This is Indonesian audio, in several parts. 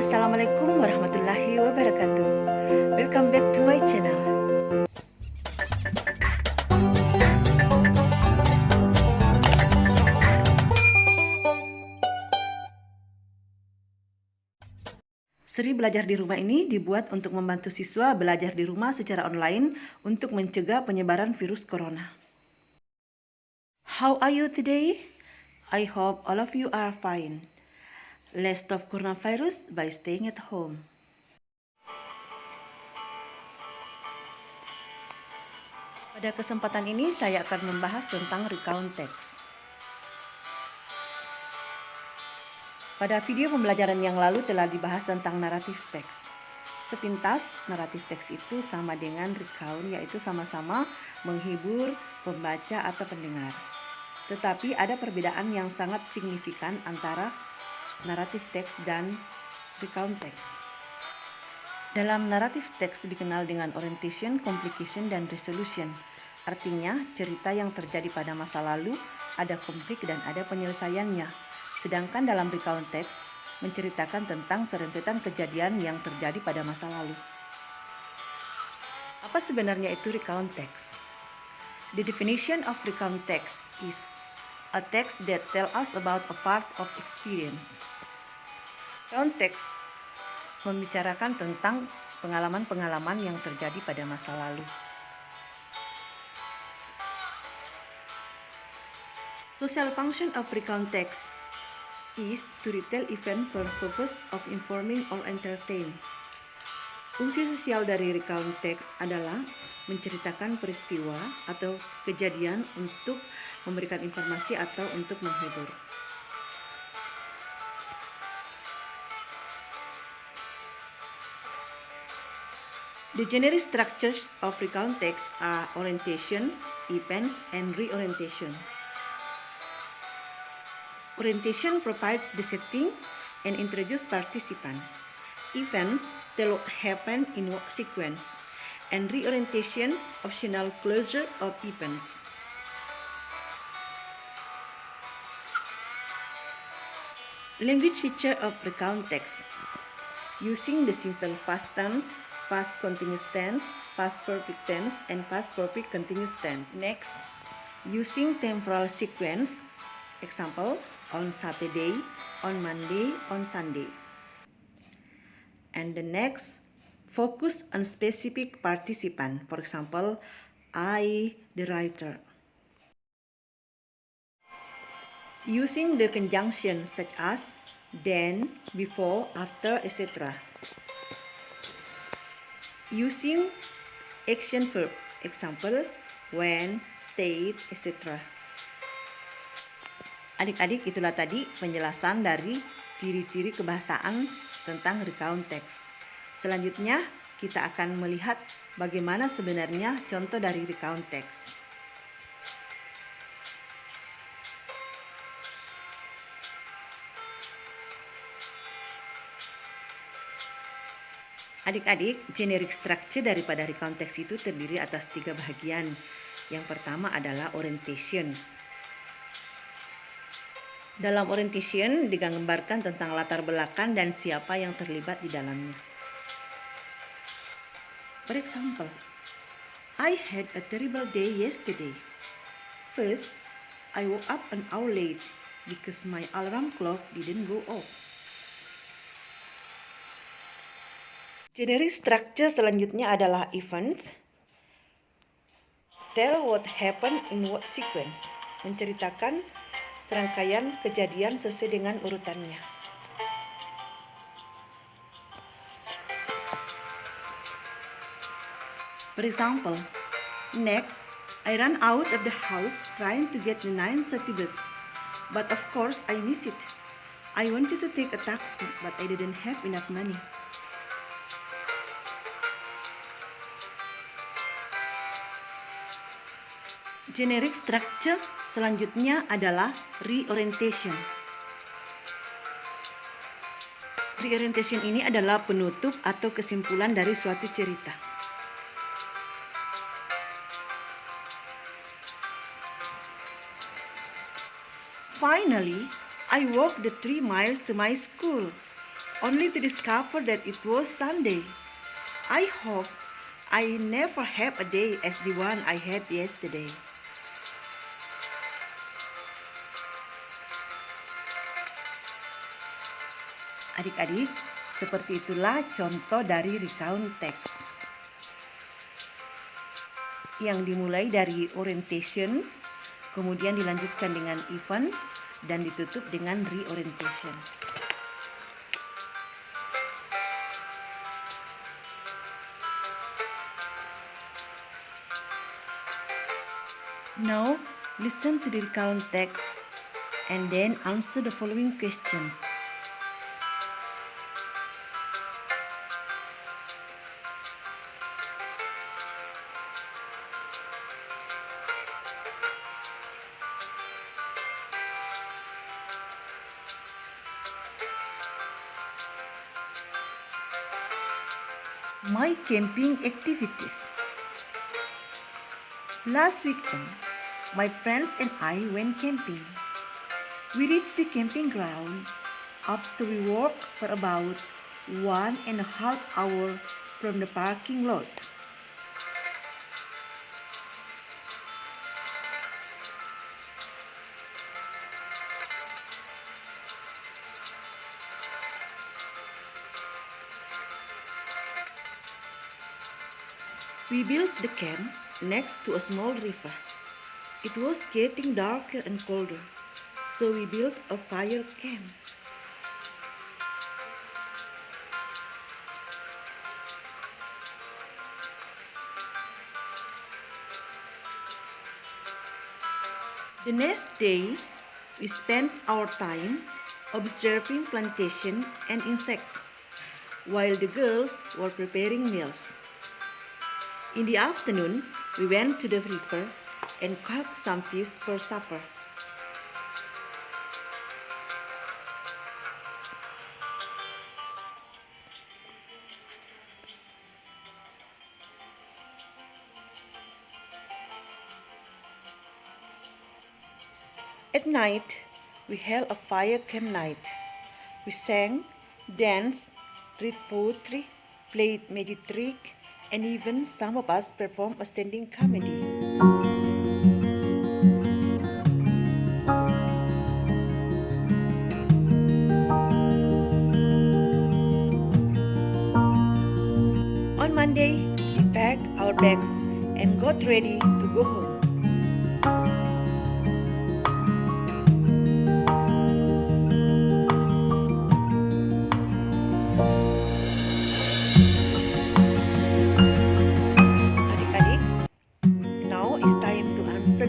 Assalamualaikum warahmatullahi wabarakatuh. Welcome back to my channel. Seri belajar di rumah ini dibuat untuk membantu siswa belajar di rumah secara online untuk mencegah penyebaran virus corona. How are you today? I hope all of you are fine. Let's stop coronavirus by staying at home. Pada kesempatan ini saya akan membahas tentang recount text. Pada video pembelajaran yang lalu telah dibahas tentang naratif teks. Sepintas, naratif teks itu sama dengan recount, yaitu sama-sama menghibur pembaca atau pendengar. Tetapi ada perbedaan yang sangat signifikan antara naratif teks dan recount teks. Dalam naratif teks dikenal dengan orientation, complication, dan resolution. Artinya, cerita yang terjadi pada masa lalu, ada konflik dan ada penyelesaiannya. Sedangkan dalam recount text menceritakan tentang serentetan kejadian yang terjadi pada masa lalu. Apa sebenarnya itu recount text? The definition of recount text is a text that tells us about a part of experience. Recount text membicarakan tentang pengalaman-pengalaman yang terjadi pada masa lalu. Social function of recount text is to retell event for purpose of informing or entertain. Fungsi sosial dari recount text adalah menceritakan peristiwa atau kejadian untuk memberikan informasi atau untuk menghibur. The generic structures of recount text are orientation, events, and reorientation. Orientation provides the setting and introduces participant. Events tell what happened in what sequence, and reorientation optional closure of events. Language feature of recount text: using the simple past tense, past continuous tense, past perfect tense, and past perfect continuous tense. Next, using temporal sequence. Example, on Saturday, on Monday, on Sunday. And the next, focus on specific participant. For example, I, the writer. Using the conjunction such as then, before, after, etc. Using action verb. Example, when, stayed, etc. Adik-adik, itulah tadi penjelasan dari ciri-ciri kebahasaan tentang recount text. Selanjutnya, kita akan melihat bagaimana sebenarnya contoh dari recount text. Adik-adik, generic structure daripada recount text itu terdiri atas 3 bagian. Yang pertama adalah orientation. Dalam orientation digambarkan tentang latar belakang dan siapa yang terlibat di dalamnya. For example, I had a terrible day yesterday. First, I woke up an hour late because my alarm clock didn't go off. Generic structure selanjutnya adalah events. Tell what happened in what sequence. Menceritakan serangkaian kejadian sesuai dengan urutannya. For example, next, I ran out of the house trying to get the 9:30 bus, but of course I missed it. I wanted to take a taxi, but I didn't have enough money. Generic structure selanjutnya adalah reorientation. Reorientation ini adalah penutup atau kesimpulan dari suatu cerita. Finally, I walked the 3 miles to my school. only to discover that it was Sunday. I hope I never have a day as the one I had yesterday. Adik-adik, seperti itulah contoh dari recount text yang dimulai dari orientation, kemudian dilanjutkan dengan event, dan ditutup dengan reorientation. Now, listen to the recount text and then answer the following questions. My camping activities. Last weekend, my friends and I went camping. We reached the camping ground after we walked for about 1.5 hours from the parking lot. We built the camp next to a small river. It was getting darker and colder, so we built a fire camp. The next day, we spent our time observing plantation and insects, while the girls were preparing meals. In the afternoon, we went to the river and caught some fish for supper. At night, we held a fire camp night. We sang, danced, read poetry, played magic trick, and even some of us performed a standing comedy. On Monday, we packed our bags and got ready to go home.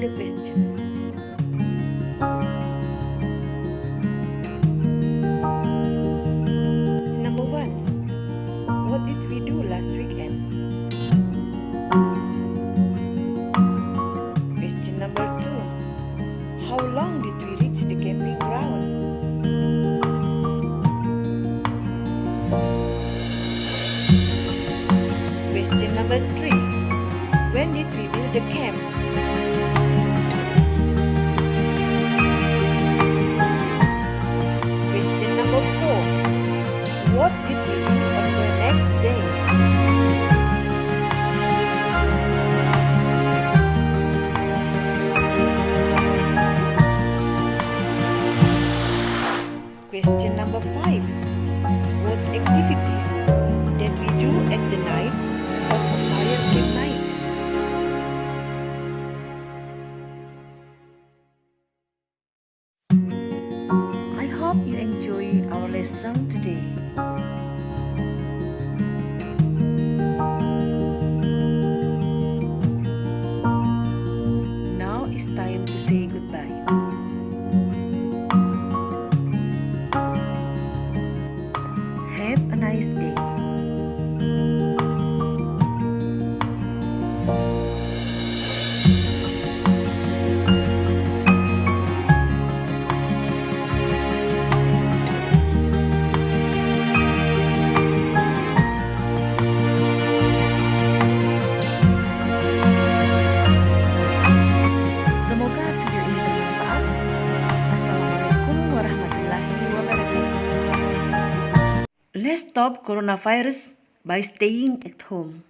The question. Number 1. What did we do last weekend? Question number 2. How long did we reach the camping ground? Question number 3. When did we build the camp? What did we do on the next day? Question number 5. What activities did we do at the night of the fire camp night? I hope you enjoy our lesson today. Now it's time to say goodbye. Have a nice day. Let's stop coronavirus by staying at home.